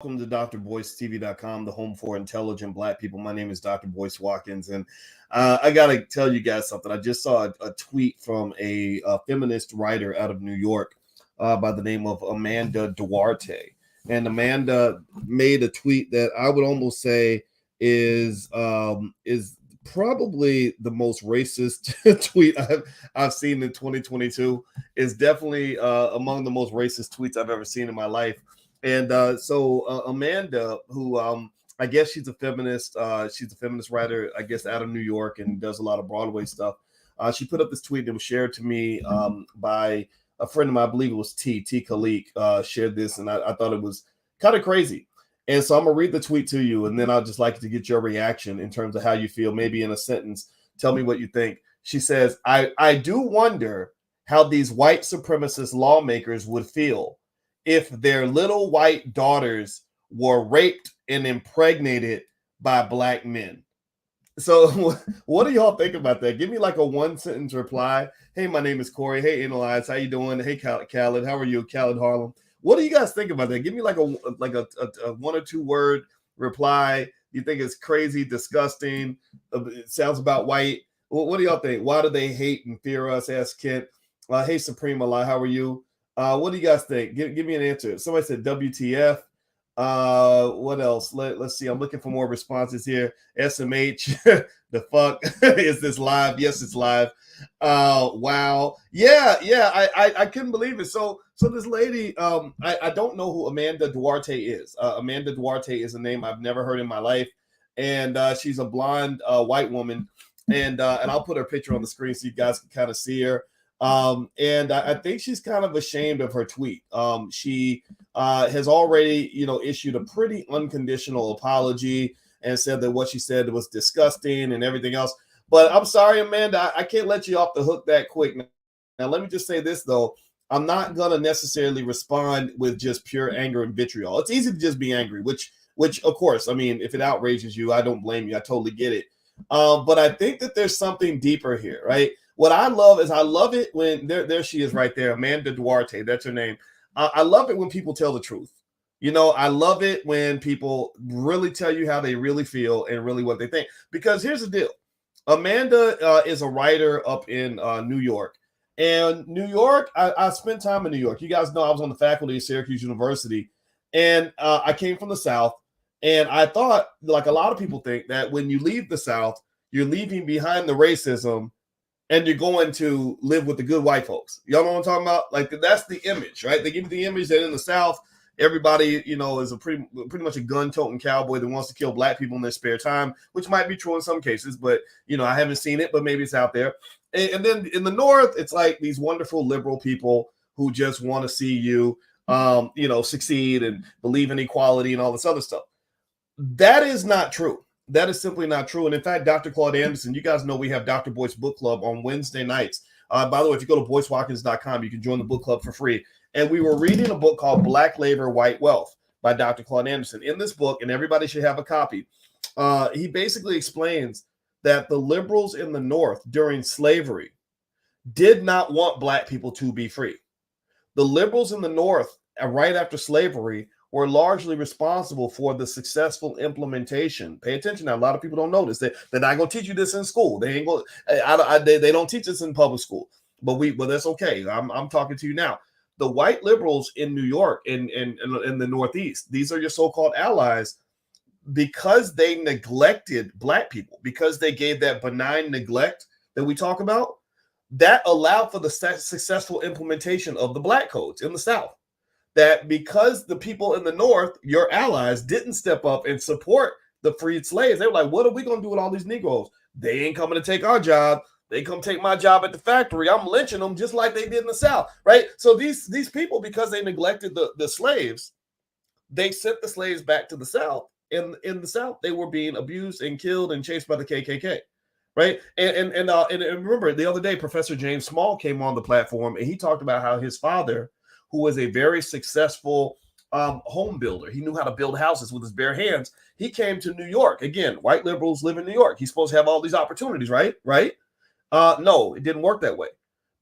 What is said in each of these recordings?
Welcome to drboycetv.com, the home for intelligent Black people. My name is Dr. Boyce Watkins, and I got to tell you guys something. I just saw a tweet from a feminist writer out of New York by the name of Amanda Duarte. And Amanda made a tweet that I would almost say is probably the most racist tweet I've seen in 2022. Is definitely among the most racist tweets I've ever seen in my life. And so Amanda, who I guess she's a feminist writer, I guess out of New York, and does a lot of Broadway stuff. She put up this tweet that was shared to me by a friend of mine, I believe it was T Khalik, shared this, and I thought it was kind of crazy. And so I'm gonna read the tweet to you, and then I'd just like to get your reaction in terms of how you feel, maybe in a sentence. Tell me what you think. She says, I do wonder how these white supremacist lawmakers would feel if their little white daughters were raped and impregnated by Black men. So what do y'all think about that? Give me like a one sentence reply. Hey, my name is Corey. Hey, Analyze. How you doing? Hey, Khaled. How are you? Khaled Harlem. What do you guys think about that? Give me like a one or two word reply. You think it's crazy, disgusting? It sounds about white. What do y'all think? Why do they hate and fear us? Ask Kent. Hey, Supreme Allah. How are you? What do you guys think? Give me an answer. Somebody said WTF. What else? Let's see. I'm looking for more responses here. SMH. The fuck is this live? Yes, it's live. Wow. Yeah. I couldn't believe it. So this lady, I don't know who Amanda Duarte is. Amanda Duarte is a name I've never heard in my life, and she's a blonde white woman, and I'll put her picture on the screen so you guys can kind of see her. And I think she's kind of ashamed of her tweet. She has already, issued a pretty unconditional apology and said that what she said was disgusting and everything else. But I'm sorry, Amanda, I can't let you off the hook that quick. Now, let me just say this, though. I'm not going to necessarily respond with just pure anger and vitriol. It's easy to just be angry, which of course, I mean, if it outrages you, I don't blame you. I totally get it. But I think that there's something deeper here, right? What I love it when there she is right there, Amanda Duarte, that's her name. I love it when people tell the truth. I love it when people really tell you how they really feel and really what they think. Because here's the deal. Amanda is a writer up in New York. And New York, I spent time in New York. You guys know I was on the faculty at Syracuse University. And I came from the South. And I thought, like a lot of people think, that when you leave the South, you're leaving behind the racism and you're going to live with the good white folks. Y'all know what I'm talking about? Like, that's the image, right? They give you the image that in the South, everybody, is a pretty much a gun-toting cowboy that wants to kill Black people in their spare time, which might be true in some cases, but, I haven't seen it, but maybe it's out there. And then in the North, it's like these wonderful liberal people who just want to see you, succeed and believe in equality and all this other stuff. That is not true. That is simply not true. And in fact, Dr. Claude Anderson, you guys know we have Dr. Boyce Book Club on Wednesday nights. By the way, if you go to boycewatkins.com, you can join the book club for free. And we were reading a book called Black Labor, White Wealth by Dr. Claude Anderson. In this book, and everybody should have a copy, he basically explains that the liberals in the North during slavery did not want Black people to be free. The liberals in the North, right after slavery, were largely responsible for the successful implementation. Pay attention now. A lot of people don't know this. They're not going to teach you this in school. They ain't going. They don't teach this in public school. But that's okay. I'm talking to you now. The white liberals in New York and in the Northeast, these are your so-called allies, because they neglected Black people, because they gave that benign neglect that we talk about, that allowed for the successful implementation of the Black codes in the South. That because the people in the North, your allies, didn't step up and support the freed slaves, they were like, what are we going to do with all these Negroes? They ain't coming to take our job. They come take my job at the factory. I'm lynching them just like they did in the South, right? So these people, because they neglected the slaves, they sent the slaves back to the South. In the South, they were being abused and killed and chased by the KKK, right? And remember, the other day, Professor James Small came on the platform, and he talked about how his father, who was a very successful home builder. He knew how to build houses with his bare hands. He came to New York. Again, white liberals live in New York. He's supposed to have all these opportunities, right? No, it didn't work that way.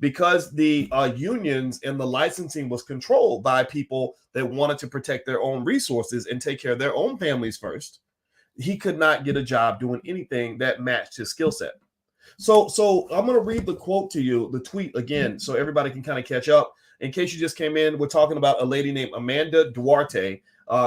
because the unions and the licensing was controlled by people that wanted to protect their own resources and take care of their own families first. He could not get a job doing anything that matched his skill set. So I'm going to read the quote to you, the tweet again, so everybody can kind of catch up. In case you just came in, we're talking about a lady named Amanda Duarte,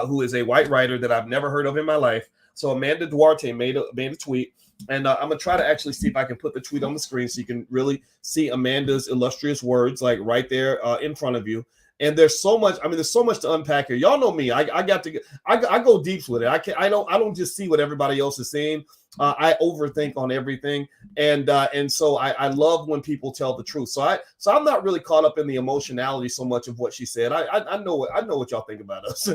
who is a white writer that I've never heard of in my life. So Amanda Duarte made a tweet, and I'm going to try to actually see if I can put the tweet on the screen so you can really see Amanda's illustrious words, like right there in front of you. And there's so much. I mean, there's so much to unpack here. Y'all know me. I go deep with it. I don't just see what everybody else is saying. I overthink on everything, and so I love when people tell the truth. So I'm not really caught up in the emotionality so much of what she said. I know what y'all think about us.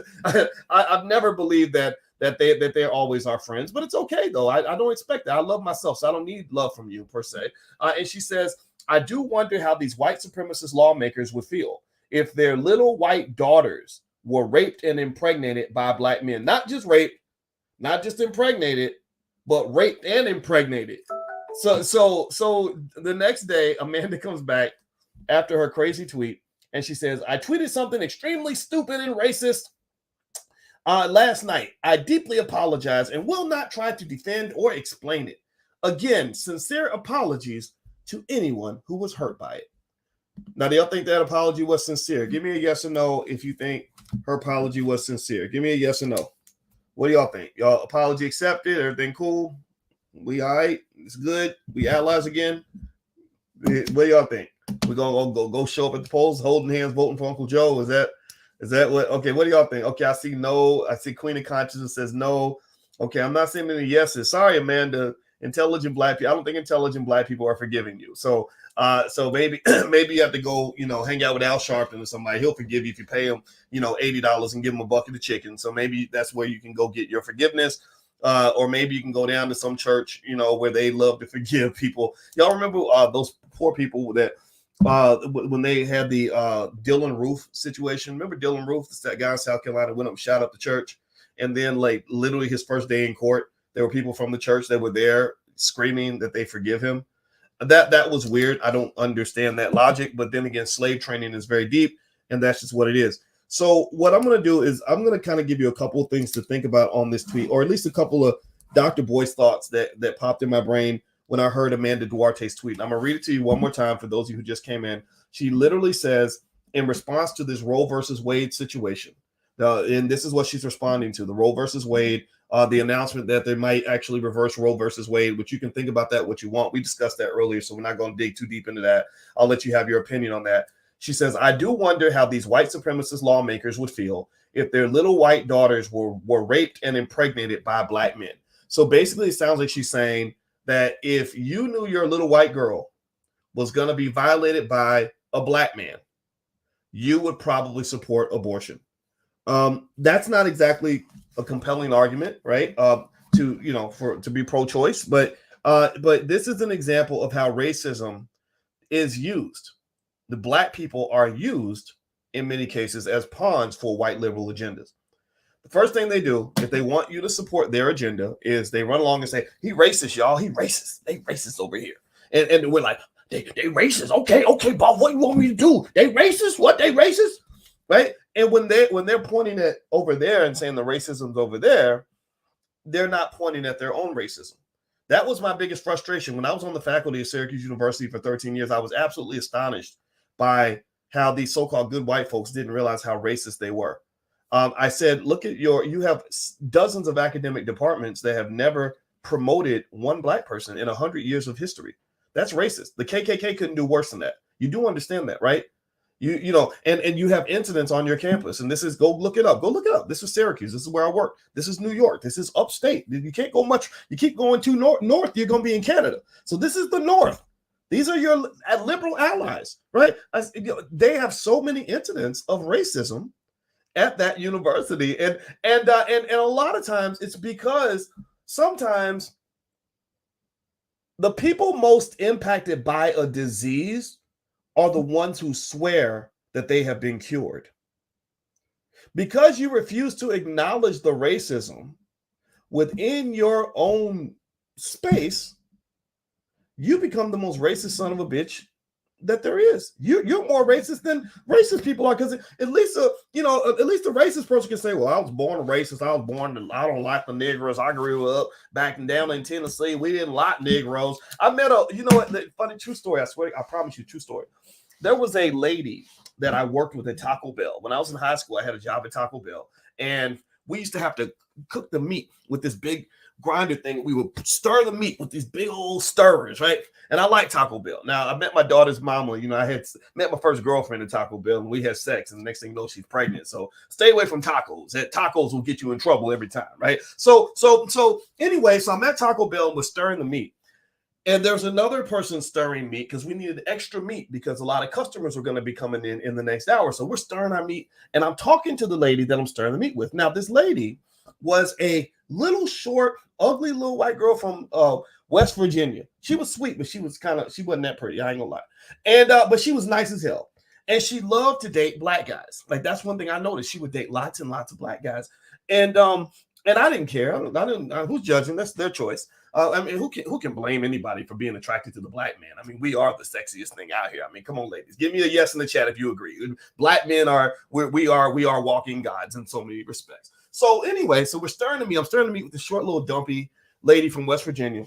I've never believed that they're always our friends, but it's okay though. I don't expect that. I love myself, so I don't need love from you per se. And she says, I do wonder how these white supremacist lawmakers would feel if their little white daughters were raped and impregnated by black men. Not just raped, not just impregnated, but raped and impregnated. So the next day, Amanda comes back after her crazy tweet, and she says, I tweeted something extremely stupid and racist last night. I deeply apologize and will not try to defend or explain it. Again, sincere apologies to anyone who was hurt by it. Now, do y'all think that apology was sincere? Give me a yes or no if you think her apology was sincere. Give me a yes or no. What do y'all think? Y'all apology accepted? Everything cool? We all right? It's good? We allies again? What do y'all think? We're gonna go show up at the polls, holding hands, voting for Uncle Joe? Is that what? Okay, what do y'all think? Okay, I see no. I see Queen of Consciousness says no. Okay, I'm not seeing any yeses. Sorry, Amanda. Intelligent black people. I don't think intelligent black people are forgiving you. So maybe you have to go, hang out with Al Sharpton or somebody. He'll forgive you if you pay him, $80 and give him a bucket of chicken. So maybe that's where you can go get your forgiveness. Or maybe you can go down to some church, where they love to forgive people. Y'all remember those poor people that when they had the Dylan Roof situation? Remember Dylan Roof, that guy in South Carolina went up and shot up the church, and then like literally his first day in court, there were people from the church that were there screaming that they forgive him. That was weird. I don't understand that logic, but then again, slave training is very deep, and that's just what it is. So what I'm going to do is I'm going to kind of give you a couple of things to think about on this tweet, or at least a couple of Dr. Boyce thoughts that popped in my brain when I heard Amanda Duarte's tweet. And I'm going to read it to you one more time for those of you who just came in. She literally says, in response to this Roe versus Wade situation, and this is what she's responding to, the Roe versus Wade, the announcement that they might actually reverse Roe versus Wade, which you can think about that what you want. We discussed that earlier, so we're not going to dig too deep into that. I'll let you have your opinion on that. She says, I do wonder how these white supremacist lawmakers would feel if their little white daughters were raped and impregnated by black men. So basically, it sounds like she's saying that if you knew your little white girl was going to be violated by a black man, you would probably support abortion. That's not exactly a compelling argument, right? To be pro-choice, but this is an example of how racism is used. The black people are used in many cases as pawns for white liberal agendas. The first thing they do, if they want you to support their agenda, is they run along and say, he racist, y'all. He racist. They racist over here. And we're like, they racist. Okay, Bob, what do you want me to do? They racist? What? They racist? Right? And when they're pointing at over there and saying the racism's over there, they're not pointing at their own racism. That was my biggest frustration. When I was on the faculty at Syracuse University for 13 years, I was absolutely astonished by how these so-called good white folks didn't realize how racist they were. I said, look at you have dozens of academic departments that have never promoted one black person in 100 years of history. That's racist. The KKK couldn't do worse than that. You do understand that, right? And you have incidents on your campus, and this is, go look it up. This is Syracuse. This is where I work. This is New York. This is upstate. You can't go much. You keep going too north, you're going to be in Canada. So this is the North. These are your liberal allies, right? They have so many incidents of racism at that university, and a lot of times it's because sometimes the people most impacted by a disease are the ones who swear that they have been cured. Because you refuse to acknowledge the racism within your own space, you become the most racist son of a bitch that there is. You're more racist than racist people are, because at least at least a racist person can say, well, I was born a racist. I don't like the Negroes. I grew up back down in Tennessee. We didn't like Negroes. I met the funny true story. I swear, I promise you, true story. There was a lady that I worked with at Taco Bell. When I was in high school, I had a job at Taco Bell, and we used to have to cook the meat with this big grinder thing. We would stir the meat with these big old stirrers, right? And I like Taco Bell. Now, I met my daughter's mama. I had met my first girlfriend at Taco Bell, and we had sex. And the next thing you know, she's pregnant. So stay away from tacos. Tacos will get you in trouble every time, right? So anyway, so I'm at Taco Bell and we're stirring the meat. And there's another person stirring meat because we needed extra meat because a lot of customers were going to be coming in the next hour. So we're stirring our meat, and I'm talking to the lady that I'm stirring the meat with. Now, this lady was a little short, ugly little white girl from West Virginia. She was sweet, but she wasn't that pretty. I ain't gonna lie. And but she was nice as hell. And she loved to date black guys. Like, that's one thing I noticed. She would date lots and lots of black guys. And I didn't care. I didn't. Who's judging? That's their choice. I mean, who can blame anybody for being attracted to the black man? I mean, we are the sexiest thing out here. I mean, come on, ladies, give me a yes in the chat if you agree. Black men we are walking gods in so many respects. So anyway, so we're stirring the meat. I'm stirring the meat with the short little dumpy lady from West Virginia.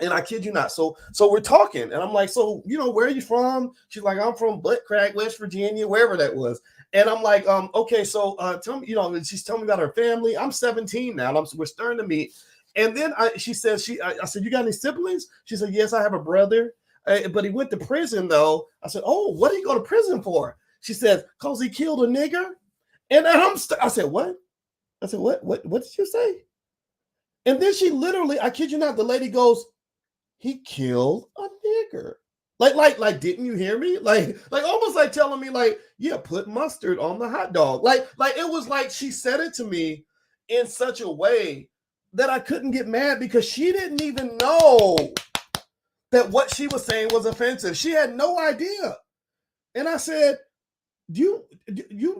And I kid you not. So we're talking, and I'm like, so where are you from? She's like, I'm from Butt Crack, West Virginia, wherever that was. And I'm like, okay, so tell me, she's telling me about her family. I'm 17 now, and we're stirring the meat. And then I said, you got any siblings? She said, yes, I have a brother, but he went to prison though. I said, oh, what did he go to prison for? She said, cause he killed a nigger. And I said, what? I said, what did you say? And then she literally, I kid you not, the lady goes, he killed a nigger. Like, didn't you hear me? Like almost like telling me, like, yeah, put mustard on the hot dog. Like it was like she said it to me in such a way that I couldn't get mad, because she didn't even know that what she was saying was offensive. She had no idea. And I said, you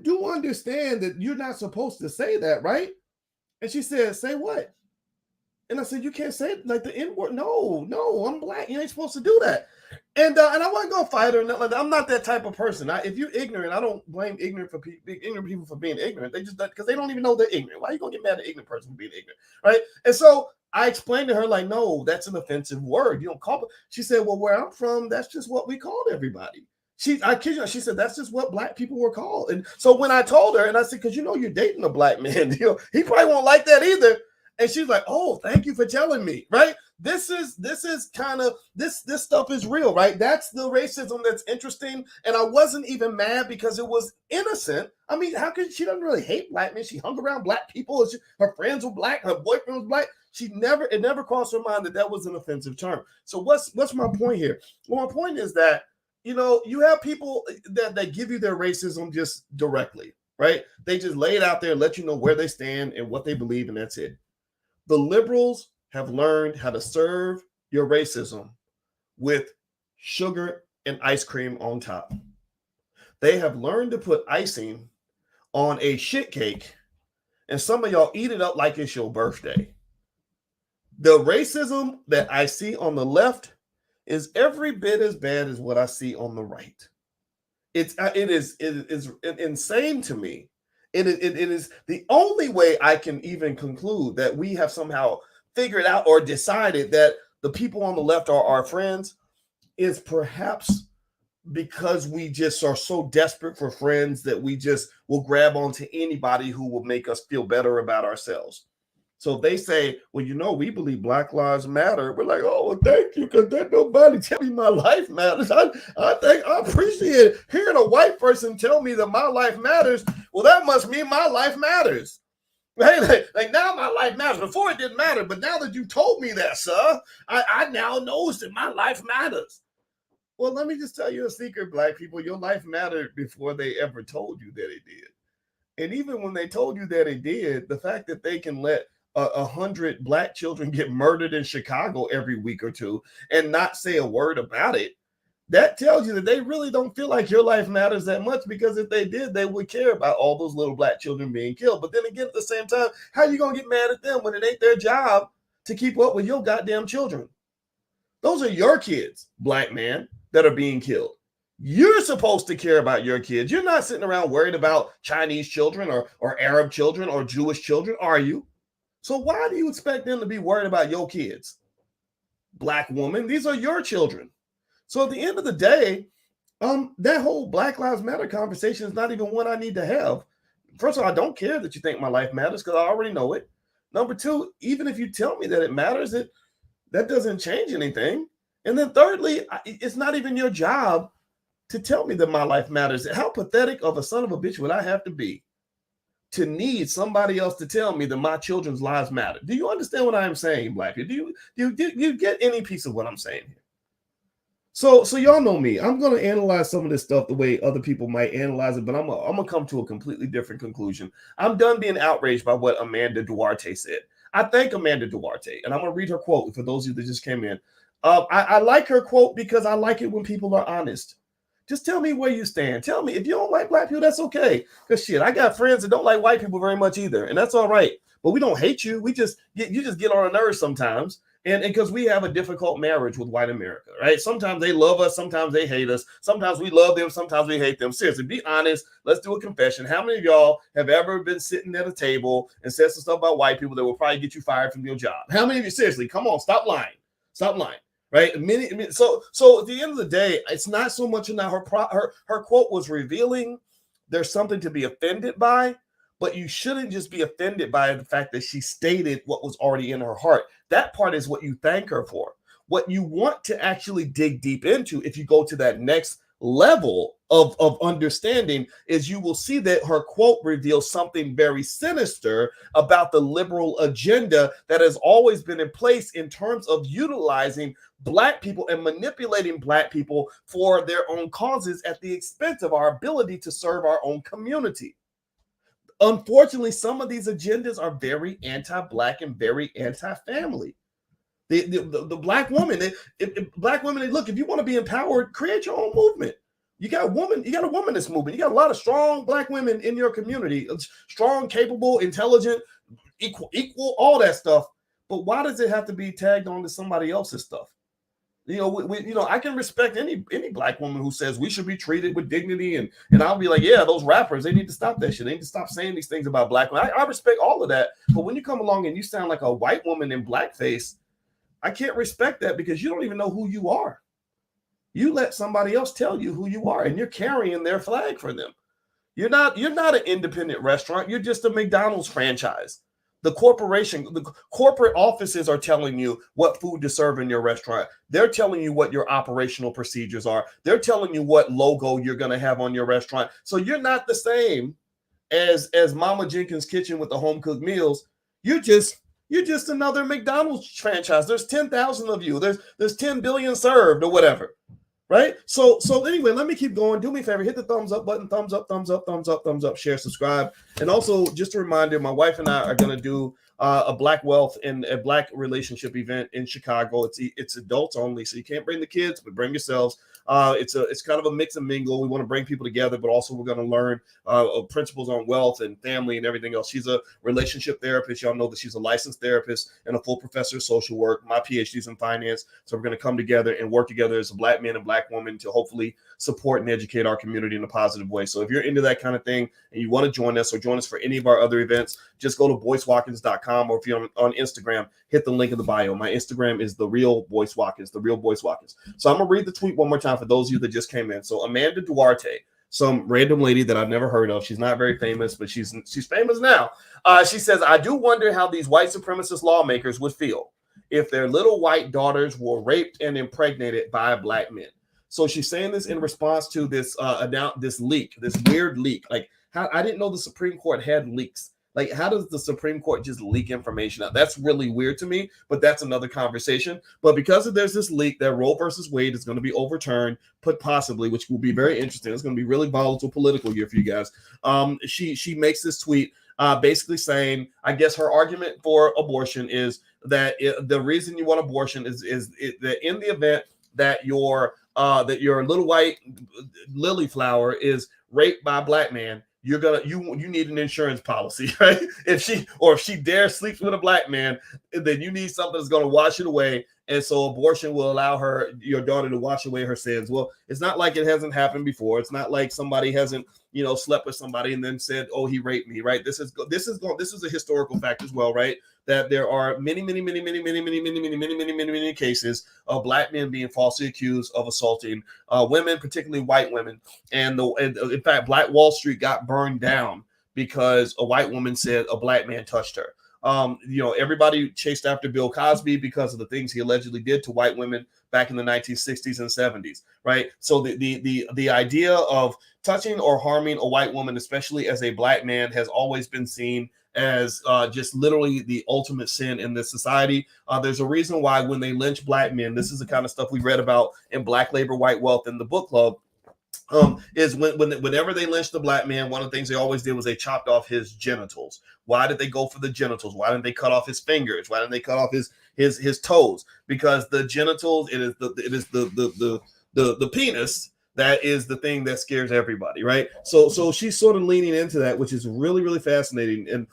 do understand that you're not supposed to say that, right? And she said, say what? And I said, you can't say like the N-word. No, I'm black. You ain't supposed to do that. And I wasn't gonna fight her. I'm not that type of person. If you're ignorant, I don't blame ignorant people for being ignorant. They just, because they don't even know they're ignorant. Why are you gonna get mad at an ignorant person for being ignorant, right? And so I explained to her, like, no, that's an offensive word. You don't call it. She said, well, where I'm from, that's just what we called everybody. I kid you, she said that's just what black people were called. And so when I told her, and I said, because you're dating a black man, he probably won't like that either. And she's like, oh, thank you for telling me, right? This is kind of, this stuff is real, right? That's the racism that's interesting. And I wasn't even mad because it was innocent. I mean, how could she doesn't really hate black men? She hung around black people. Her friends were black. Her boyfriend was black. It never crossed her mind that was an offensive term. So what's my point here? Well, my point is that, you have people that give you their racism just directly, right? They just lay it out there and let you know where they stand and what they believe, and that's it. The liberals have learned how to serve your racism with sugar and ice cream on top. They have learned to put icing on a shit cake, and some of y'all eat it up like it's your birthday. The racism that I see on the left is every bit as bad as what I see on the right. It is insane to me. It is the only way I can even conclude that we have somehow figured out or decided that the people on the left are our friends is perhaps because we just are so desperate for friends that we just will grab onto anybody who will make us feel better about ourselves. So if they say, well, we believe Black Lives Matter, we're like, oh, well, thank you, because there's nobody tell me my life matters. I appreciate hearing a white person tell me that my life matters. Well, that must mean my life matters. Right? Like now my life matters. Before it didn't matter, but now that you told me that, sir, I now knows that my life matters. Well, let me just tell you a secret, black people. Your life mattered before they ever told you that it did. And even when they told you that it did, the fact that they can let 100 black children get murdered in Chicago every week or two and not say a word about it, that tells you that they really don't feel like your life matters that much, because if they did, they would care about all those little black children being killed. But then again, at the same time, how are you going to get mad at them when it ain't their job to keep up with your goddamn children? Those are your kids, black man, that are being killed. You're supposed to care about your kids. You're not sitting around worried about Chinese children or Arab children or Jewish children, are you? So why do you expect them to be worried about your kids? Black woman, these are your children. So at the end of the day, that whole Black Lives Matter conversation is not even one I need to have. First of all, I don't care that you think my life matters because I already know it. Number two, even if you tell me that it matters, that doesn't change anything. And then thirdly, it's not even your job to tell me that my life matters. How pathetic of a son of a bitch would I have to be to need somebody else to tell me that my children's lives matter? Do you understand what I am saying, Black people? Do you get any piece of what I'm saying here? So y'all know me. I'm gonna analyze some of this stuff the way other people might analyze it, but I'm gonna come to a completely different conclusion. I'm done being outraged by what Amanda Duarte said. I thank Amanda Duarte, and I'm gonna read her quote for those of you that just came in. I like her quote because I like it when people are honest. Just tell me where you stand. Tell me if you don't like Black people, that's okay. Because shit, I got friends that don't like white people very much either, and that's all right. But we don't hate you. You just get on our nerves sometimes. And because we have a difficult marriage with white America, right? Sometimes they love us, sometimes they hate us, sometimes we love them, sometimes we hate them. Seriously, be honest. Let's do a confession. How many of y'all have ever been sitting at a table and said some stuff about white people that will probably get you fired from your job? How many of you, seriously, come on, stop lying. Stop lying. Right? So at the end of the day, it's not so much now her quote was revealing. There's something to be offended by, but you shouldn't just be offended by the fact that she stated what was already in her heart. That part is what you thank her for. What you want to actually dig deep into, if you go to that next level of understanding, is you will see that her quote reveals something very sinister about the liberal agenda that has always been in place in terms of utilizing Black people and manipulating Black people for their own causes at the expense of our ability to serve our own community. Unfortunately, some of these agendas are very anti-Black and very anti-family. The Black woman, Black women, look, if you want to be empowered, create your own movement. You got a womanist movement. You got a lot of strong Black women in your community, strong, capable, intelligent, equal, all that stuff. But why does it have to be tagged on to somebody else's stuff? I can respect any Black woman who says we should be treated with dignity, and I'll be like, yeah, those rappers, they need to stop that shit. They need to stop saying these things about Black women. I respect all of that, but when you come along and you sound like a white woman in blackface, I can't respect that because you don't even know who you are. You let somebody else tell you who you are, and you're carrying their flag for them. You're not an independent restaurant. You're just a McDonald's franchise. The corporate offices are telling you what food to serve in your restaurant. They're telling you what your operational procedures are. They're telling you what logo you're going to have on your restaurant. So you're not the same as Mama Jenkins Kitchen with the home cooked meals. You're just another McDonald's franchise. There's 10,000 of you. There's 10 billion served or whatever. Right? So anyway, let me keep going. Do me a favor, hit the thumbs up button, thumbs up, thumbs up, thumbs up, thumbs up, share, subscribe. And also just a reminder, my wife and I are going to do a Black wealth and a Black relationship event in Chicago. It's adults only, so you can't bring the kids, but bring yourselves. It's kind of a mix and mingle. We want to bring people together, but also we're going to learn principles on wealth and family and everything else. She's a relationship therapist. Y'all know that she's a licensed therapist and a full professor of social work. My PhD's in finance. So we're going to come together and work together as a Black man and Black woman to hopefully support and educate our community in a positive way. So if you're into that kind of thing and you want to join us or join us for any of our other events, just go to boycewatkins.com, or if you're on Instagram, hit the link in the bio. My Instagram is The Real Boyce Watkins. So I'm going to read the tweet one more time for those of you that just came in. So Amanda Duarte, some random lady that I've never heard of. She's not very famous, but she's famous now. She says, I do wonder how these white supremacist lawmakers would feel if their little white daughters were raped and impregnated by Black men. So she's saying this in response to this weird leak. Like, how I didn't know the Supreme Court had leaks. Like, how does the Supreme Court just leak information out? That's really weird to me, but that's another conversation. But because there's this leak that Roe versus Wade is going to be overturned, possibly, which will be very interesting. It's going to be really volatile political year for you guys. She makes this tweet basically saying, I guess her argument for abortion is that the reason you want abortion is that in the event that your little white lily flower is raped by a Black man, you need an insurance policy, right? If she dares sleeps with a black man, then you need something that's going to wash it away. And so abortion will allow your daughter to wash away her sins. Well, it's not like it hasn't happened before. It's not like somebody hasn't, slept with somebody and then said, "Oh, he raped me," right? This is a historical fact as well, right? That there are many cases of black men being falsely accused of assaulting women, particularly white women. And in fact, Black Wall Street got burned down because a white woman said a black man touched her. Everybody chased after Bill Cosby because of the things he allegedly did to white women back in the 1960s and 70s, right? So the idea of touching or harming a white woman, especially as a black man, has always been seen as just literally the ultimate sin in this society. There's a reason why when they lynch black men, this is the kind of stuff we read about in Black Labor, White Wealth in the book club. Is whenever they lynched the black man, one of the things they always did was they chopped off his genitals. Why did they go for the genitals? Why didn't they cut off his fingers? Why didn't they cut off his toes? Because the genitals, it is the penis that is the thing that scares everybody, right? So she's sort of leaning into that, which is really, really fascinating. And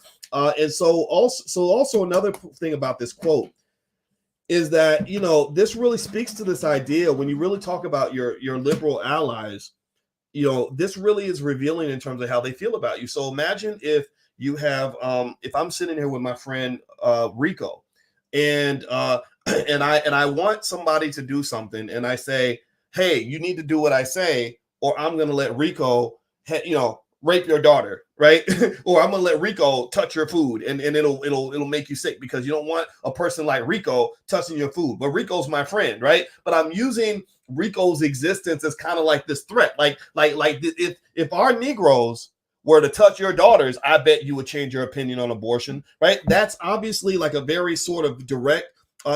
so also another thing about this quote is that this really speaks to this idea when you really talk about your liberal allies. This really is revealing in terms of how they feel about you. So imagine if you have, if I'm sitting here with my friend Rico, and I want somebody to do something, and I say, "Hey, you need to do what I say, or I'm going to let Rico, rape your daughter, right? Or I'm going to let Rico touch your food, and it'll make you sick because you don't want a person like Rico touching your food. But Rico's my friend, right? But I'm using Rico's existence as kind of like this threat. Like if our Negroes were to touch your daughters, I bet you would change your opinion on abortion, right? That's obviously like a very sort of direct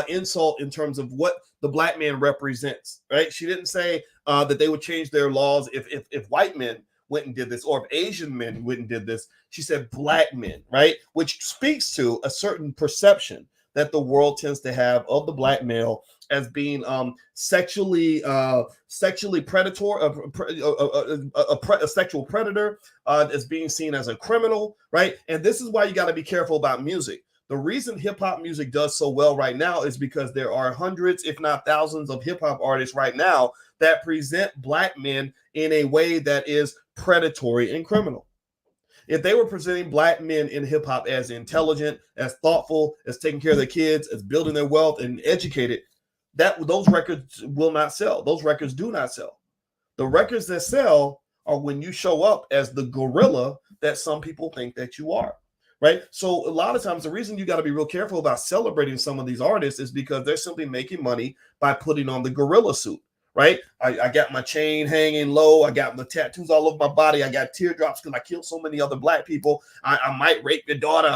insult in terms of what the black man represents, right? She didn't say that they would change their laws if white men went and did this, or if Asian men went and did this. She said black men, right? Which speaks to a certain perception that the world tends to have of the black male as being sexually predatory, a sexual predator, as being seen as a criminal, right? And this is why you got to be careful about music. The reason hip hop music does so well right now is because there are hundreds, if not thousands, of hip hop artists right now that present black men in a way that is predatory and criminal. If they were presenting black men in hip hop as intelligent, as thoughtful, as taking care of their kids, as building their wealth and educated, those records will not sell. Those records do not sell. The records that sell are when you show up as the gorilla that some people think that you are. Right. So a lot of times the reason you got to be real careful about celebrating some of these artists is because they're simply making money by putting on the gorilla suit. Right. I got my chain hanging low. I got my tattoos all over my body. I got teardrops because I killed so many other black people. I might rape your daughter.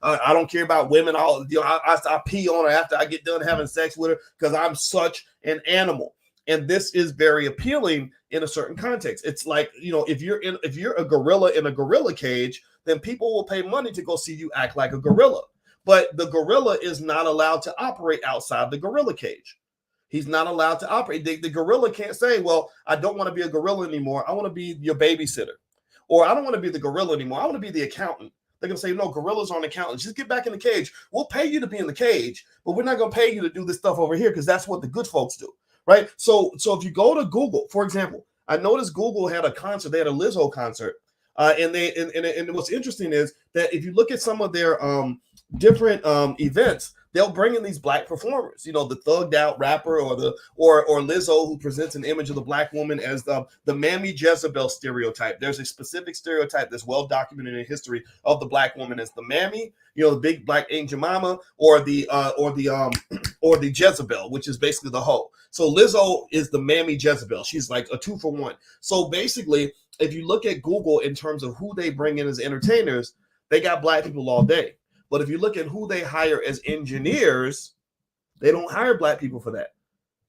I don't care about women. I pee on her after I get done having sex with her because I'm such an animal. And this is very appealing in a certain context. It's like, if you're a gorilla in a gorilla cage, then people will pay money to go see you act like a gorilla. But the gorilla is not allowed to operate outside the gorilla cage. He's not allowed to operate. The gorilla can't say, well, I don't want to be a gorilla anymore. I want to be your babysitter. Or I don't want to be the gorilla anymore. I want to be the accountant. They're going to say, no, gorillas aren't accountants. Just get back in the cage. We'll pay you to be in the cage, but we're not going to pay you to do this stuff over here because that's what the good folks do, right? So if you go to Google, for example, I noticed Google had a concert. They had a Lizzo concert. And what's interesting is that if you look at some of their different events, they'll bring in these black performers, the thugged out rapper or Lizzo, who presents an image of the black woman as the Mammy Jezebel stereotype. There's a specific stereotype that's well documented in history of the black woman as the Mammy, the big black angel mama, or the Jezebel, which is basically the hoe. So Lizzo is the Mammy Jezebel. She's like a 2-for-1. So basically, if you look at Google in terms of who they bring in as entertainers, they got black people all day. But if you look at who they hire as engineers, they don't hire black people for that.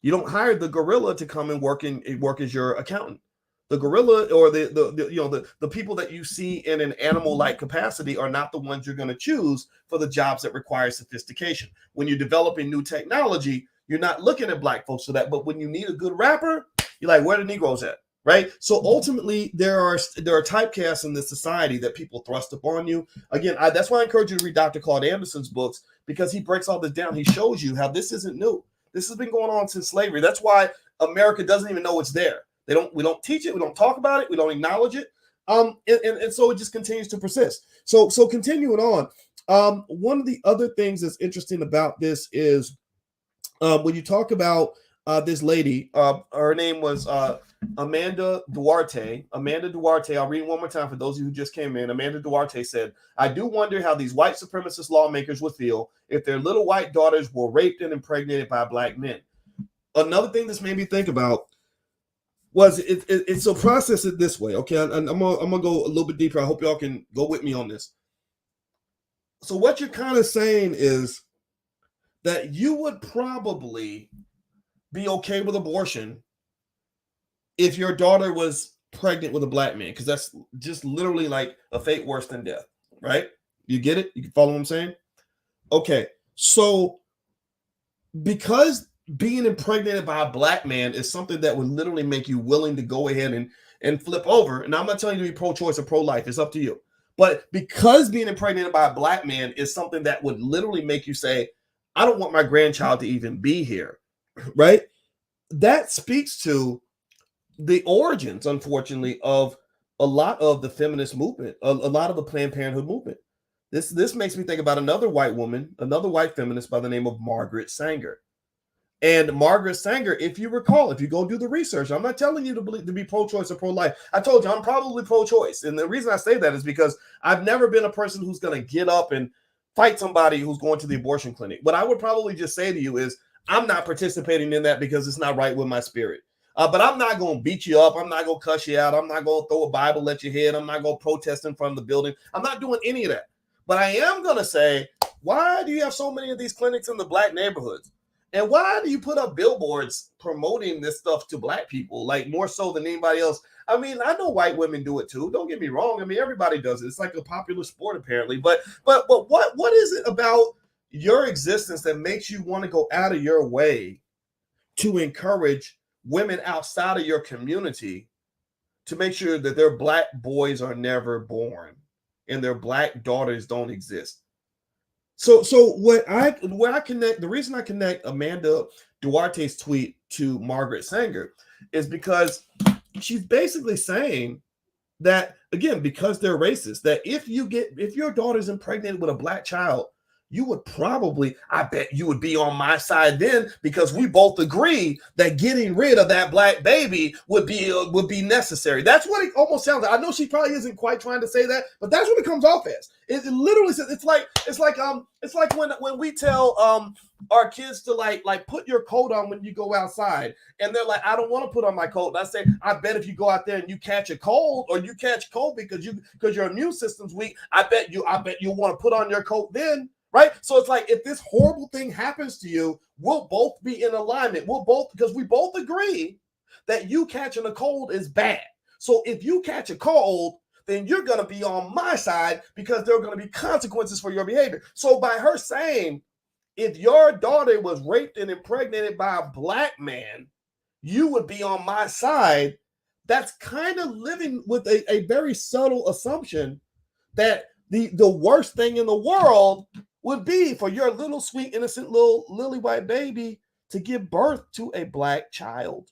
You don't hire the gorilla to come and work as your accountant. The gorilla or the people that you see in an animal-like capacity are not the ones you're going to choose for the jobs that require sophistication. When you're developing new technology, you're not looking at black folks for that. But when you need a good rapper, you're like, where the Negroes at? right? So ultimately, there are typecasts in this society that people thrust upon you. Again, that's why I encourage you to read Dr. Claude Anderson's books, because he breaks all this down. He shows you how this isn't new. This has been going on since slavery. That's why America doesn't even know it's there. We don't teach it. We don't talk about it. We don't acknowledge it. And so it just continues to persist. So continuing on, one of the other things that's interesting about this is when you talk about this lady, her name was Amanda Duarte. Amanda Duarte, I'll read it one more time for those of you who just came in. Amanda Duarte said, I do wonder how these white supremacist lawmakers would feel if their little white daughters were raped and impregnated by black men. Another thing this made me think about was it's so process it this way. Okay, I'm gonna go a little bit deeper. I hope y'all can go with me on this. So what you're kind of saying is that you would probably be okay with abortion if your daughter was pregnant with a black man, because that's just literally like a fate worse than death, right? You get it? You can follow what I'm saying? Okay, so because being impregnated by a black man is something that would literally make you willing to go ahead and flip over, and I'm not telling you to be pro-choice or pro-life, it's up to you. But because being impregnated by a black man is something that would literally make you say, I don't want my grandchild to even be here, right? That speaks to the origins, unfortunately, of a lot of the feminist movement, a lot of the Planned Parenthood movement. This makes me think about another white woman, another white feminist by the name of Margaret Sanger. And Margaret Sanger, if you recall, if you go do the research, I'm not telling you to be pro-choice or pro-life. I told you I'm probably pro-choice. And the reason I say that is because I've never been a person who's going to get up and fight somebody who's going to the abortion clinic. What I would probably just say to you is I'm not participating in that because it's not right with my spirit. But I'm not going to beat you up. I'm not going to cuss you out. I'm not going to throw a Bible at your head. I'm not going to protest in front of the building. I'm not doing any of that. But I am going to say, why do you have so many of these clinics in the black neighborhoods? And why do you put up billboards promoting this stuff to black people, like more so than anybody else? I mean, I know white women do it too. Don't get me wrong. I mean, everybody does it. It's like a popular sport, apparently. But what is it about your existence that makes you want to go out of your way to encourage women outside of your community to make sure that their black boys are never born and their black daughters don't exist? So the reason I connect Amanda Duarte's tweet to Margaret Sanger is because she's basically saying that, again, because they're racist, that if your daughter's impregnated with a black child, you would probably, I bet you would be on my side then, because we both agree that getting rid of that black baby would be necessary. That's what it almost sounds like. I know she probably isn't quite trying to say that, but that's what it comes off as. It literally says it's like when we tell our kids to like put your coat on when you go outside, and they're like, I don't want to put on my coat. And I say, I bet if you go out there and you catch a cold, or you catch cold because your immune system's weak, I bet you want to put on your coat then. Right? So it's like, if this horrible thing happens to you, we'll both be in alignment. Because we both agree that you catching a cold is bad. So if you catch a cold, then you're going to be on my side because there are going to be consequences for your behavior. So by her saying, if your daughter was raped and impregnated by a black man, you would be on my side. That's kind of living with a very subtle assumption that the worst thing in the world would be for your little sweet innocent little lily white baby to give birth to a black child.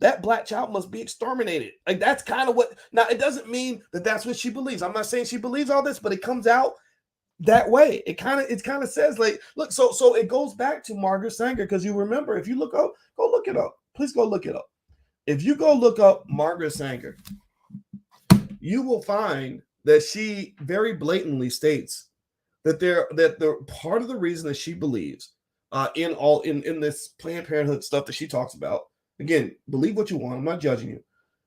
That black child must be exterminated. Like, that's kind of what. Now, it doesn't mean that that's what she believes. I'm not saying she believes all this, but it comes out that way. It kind of says, like, look. So it goes back to Margaret Sanger, because you remember, if you look up, go look it up. Please go look it up. If you go look up Margaret Sanger, you will find that she very blatantly states that the part of the reason that she believes in this Planned Parenthood stuff that she talks about, again, believe what you want, I'm not judging you.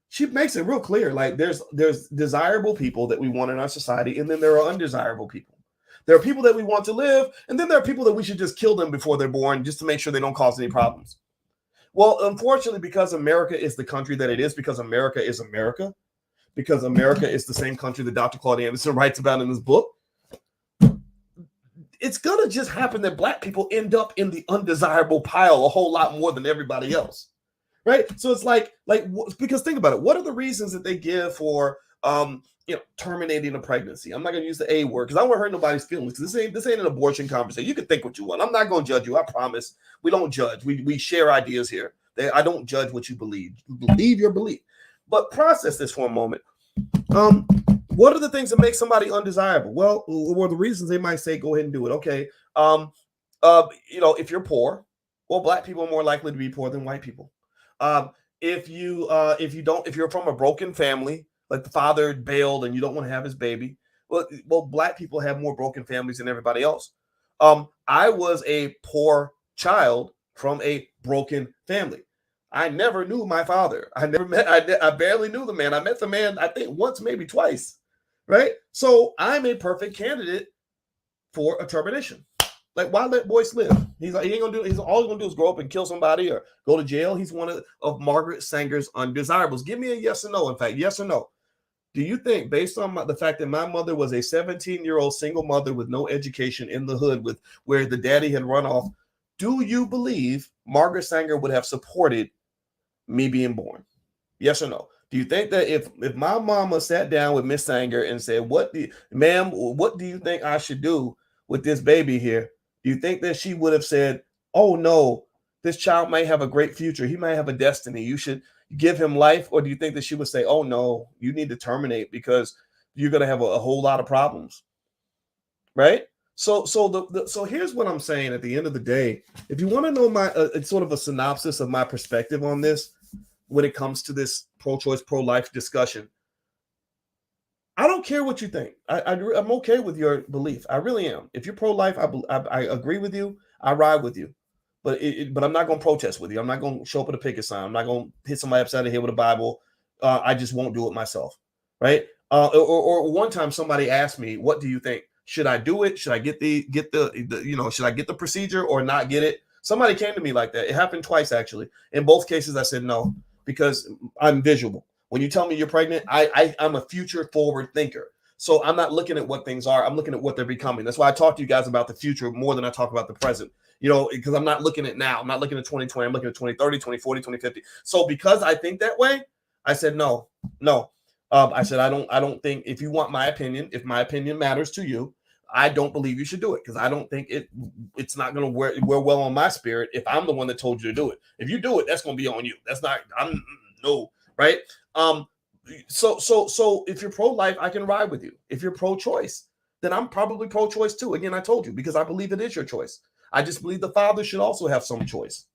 She makes it real clear, like there's desirable people that we want in our society, and then there are undesirable people. There are people that we want to live, and then there are people that we should just kill them before they're born, just to make sure they don't cause any problems. Well, unfortunately, because America is the country that it is, because America is America, because America is the same country that Dr. Claude Anderson writes about in his book, it's going to just happen that black people end up in the undesirable pile a whole lot more than everybody else, right? So it's because think about it. What are the reasons that they give for terminating a pregnancy? I'm not going to use the A word because I don't want to hurt nobody's feelings. This ain't an abortion conversation. You can think what you want. I'm not going to judge you. I promise. We don't judge. We share ideas here. I don't judge what you believe. Believe your belief, but process this for a moment. What are the things that make somebody undesirable? Well, or the reasons they might say, go ahead and do it. Okay. If you're poor, well, black people are more likely to be poor than white people. If you're from a broken family, like the father bailed and you don't want to have his baby, well, black people have more broken families than everybody else. I was a poor child from a broken family. I never knew my father. I barely knew the man. I met the man, I think once, maybe twice, right? So I'm a perfect candidate for a termination. Like, why let Boyce live? He's all he's gonna do is grow up and kill somebody or go to jail. He's one of Margaret Sanger's undesirables. Give me a yes or no. In fact, yes or no. Do you think, based on the fact that my mother was a 17-year-old single mother with no education in the hood, with where the daddy had run off, do you believe Margaret Sanger would have supported me being born? Yes or no? Do you think that if my mama sat down with Miss Sanger and said, ma'am, what do you think I should do with this baby here? Do you think that she would have said, oh no, this child might have a great future. He might have a destiny. You should give him life? Or do you think that she would say, oh no, you need to terminate because you're going to have a whole lot of problems, right? So here's what I'm saying at the end of the day. If you want to know my sort of a synopsis of my perspective on this, when it comes to this pro-choice, pro-life discussion, I don't care what you think. I'm okay with your belief. I really am. If you're pro-life, I agree with you. I ride with you. But I'm not going to protest with you. I'm not going to show up with a picket sign. I'm not going to hit somebody upside the head with a Bible. I just won't do it myself, right? Or one time somebody asked me, "What do you think? Should I do it? Should I get the should I get the procedure or not get it?" Somebody came to me like that. It happened twice actually. In both cases, I said no because I'm visual. When you tell me you're pregnant, I'm a future forward thinker. So I'm not looking at what things are. I'm looking at what they're becoming. That's why I talk to you guys about the future more than I talk about the present. Because I'm not looking at now. I'm not looking at 2020. I'm looking at 2030, 2040, 2050. So because I think that way, I said no. I said I don't think, if you want my opinion, if my opinion matters to you, I don't believe you should do it because I don't think it's not going to wear well on my spirit if I'm the one that told you to do it. If you do it, that's going to be on you. That's not. No, right? So if you're pro-life, I can ride with you. If you're pro-choice, then I'm probably pro-choice too. Again, I told you, because I believe it is your choice. I just believe the father should also have some choice.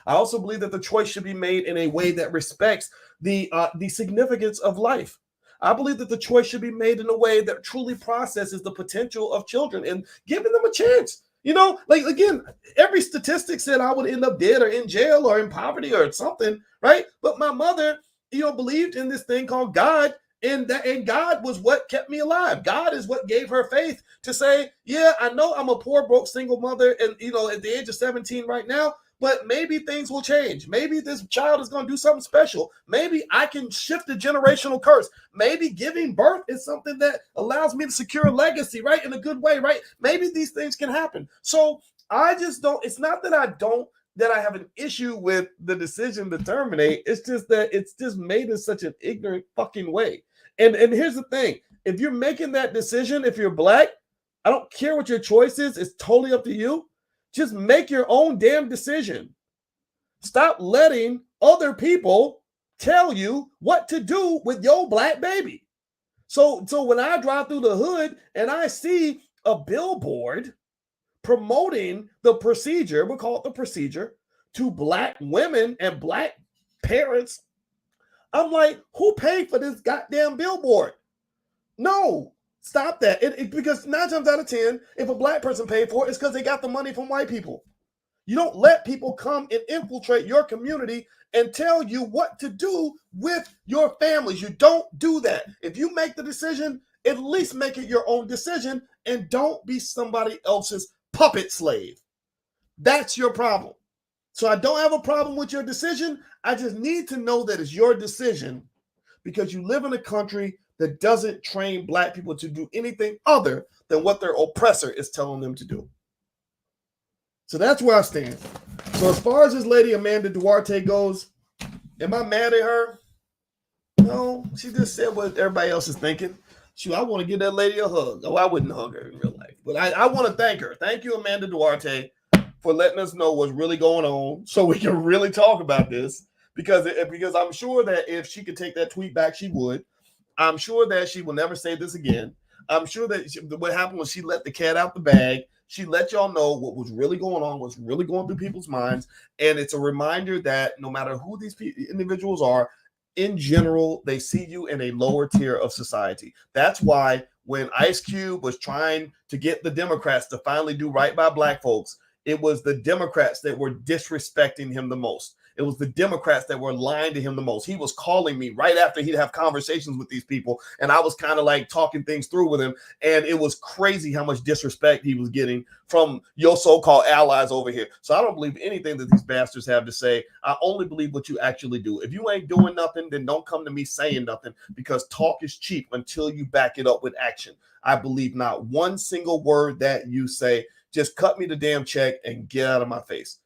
I also believe that the choice should be made in a way that respects the significance of life. I believe that the choice should be made in a way that truly processes the potential of children and giving them a chance. Again, every statistic said I would end up dead or in jail or in poverty or something, right? But my mother, believed in this thing called God, and God was what kept me alive. God is what gave her faith to say, yeah, I know I'm a poor, broke, single mother, and at the age of 17 right now, but maybe things will change. Maybe this child is going to do something special. Maybe I can shift the generational curse. Maybe giving birth is something that allows me to secure a legacy, right? In a good way, right? Maybe these things can happen. So I just don't, it's not that I have an issue with the decision to terminate. It's just that it's just made in such an ignorant fucking way. And here's the thing. If you're making that decision, if you're black, I don't care what your choice is. It's totally up to you. Just make your own damn decision. Stop letting other people tell you what to do with your black baby. So when I drive through the hood and I see a billboard promoting the procedure, we'll call it the procedure, to black women and black parents, I'm like, who paid for this goddamn billboard? No, stop that. Because 9 times out of 10, if a black person paid for it, it's because they got the money from white people. You don't let people come and infiltrate your community and tell you what to do with your families. You don't do that. If you make the decision, at least make it your own decision and don't be somebody else's puppet slave. That's your problem. So I don't have a problem with your decision. I just need to know that it's your decision because you live in a country that doesn't train black people to do anything other than what their oppressor is telling them to do. So that's where I stand. So as far as this lady Amanda Duarte goes, Am I mad at her? No, she just said what everybody else is thinking. Shoot, I want to give that lady a hug. Oh, I wouldn't hug her in real life. But I want to thank her. Thank you, Amanda Duarte, for letting us know what's really going on so we can really talk about this. Because I'm sure that if she could take that tweet back, she would. I'm sure that she will never say this again. I'm sure that what happened was she let the cat out the bag. She let y'all know what was really going on, what's really going through people's minds. And it's a reminder that no matter who these individuals are, in general, they see you in a lower tier of society. That's why when Ice Cube was trying to get the Democrats to finally do right by black folks, it was the Democrats that were disrespecting him the most. It was the Democrats that were lying to him the most. He was calling me right after he'd have conversations with these people, and I was kind of like talking things through with him, and it was crazy how much disrespect he was getting from your so-called allies over here. So I don't believe anything that these bastards have to say. I only believe what you actually do. If you ain't doing nothing, then don't come to me saying nothing, because talk is cheap until you back it up with action. I believe not one single word that you say. Just cut me the damn check and get out of my face.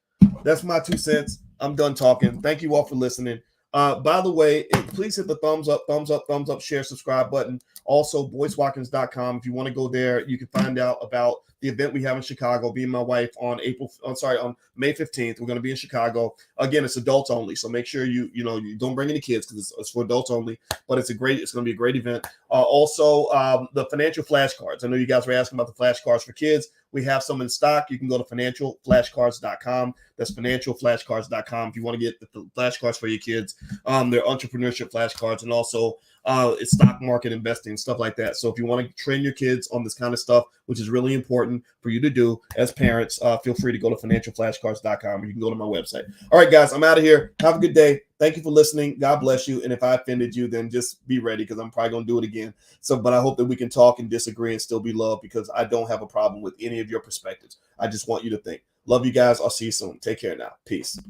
That's my 2 cents. I'm done talking. Thank you all for listening. By the way, please hit the thumbs up, share, subscribe button. Also, boycewatkins.com. If you want to go there, you can find out about the event we have in Chicago. Me and my wife on May 15th. We're going to be in Chicago. Again, it's adults only, so make sure you don't bring any kids because it's for adults only. But it's going to be a great event. Also, the financial flashcards. I know you guys were asking about the flashcards for kids. We have some in stock. You can go to financialflashcards.com. That's financialflashcards.com if you want to get the flashcards for your kids. They're entrepreneurship flashcards, and also it's stock market investing, stuff like that. So if you want to train your kids on this kind of stuff, which is really important for you to do as parents, feel free to go to financialflashcards.com, or you can go to my website. All right, guys, I'm out of here. Have a good day. Thank you for listening. God bless you. And if I offended you, then just be ready, because I'm probably going to do it again. But I hope that we can talk and disagree and still be loved, because I don't have a problem with any of your perspectives. I just want you to think. Love you guys. I'll see you soon. Take care now. Peace.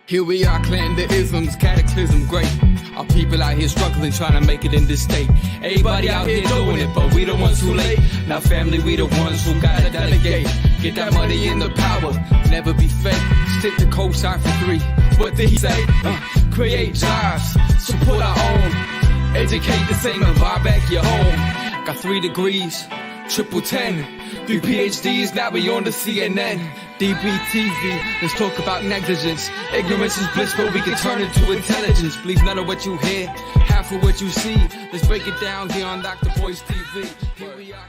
Here we are, clan the isms, cataclysm, great. Our people out here struggling, trying to make it in this state. Everybody out here doing it, but we the ones who late. Now family, we the ones who gotta delegate. Get that money in the power, never be fake. Stick to co-sign for 3. What did he say? Create jobs, support our own. Educate the same and buy back your home. Got 3 degrees, triple 10. 3 PhDs, now we on the CNN. DBTV, let's talk about negligence. Ignorance is bliss, but we can turn it to intelligence. Believe none of what you hear, half of what you see. Let's break it down here on Dr. Boyce TV. Here we are.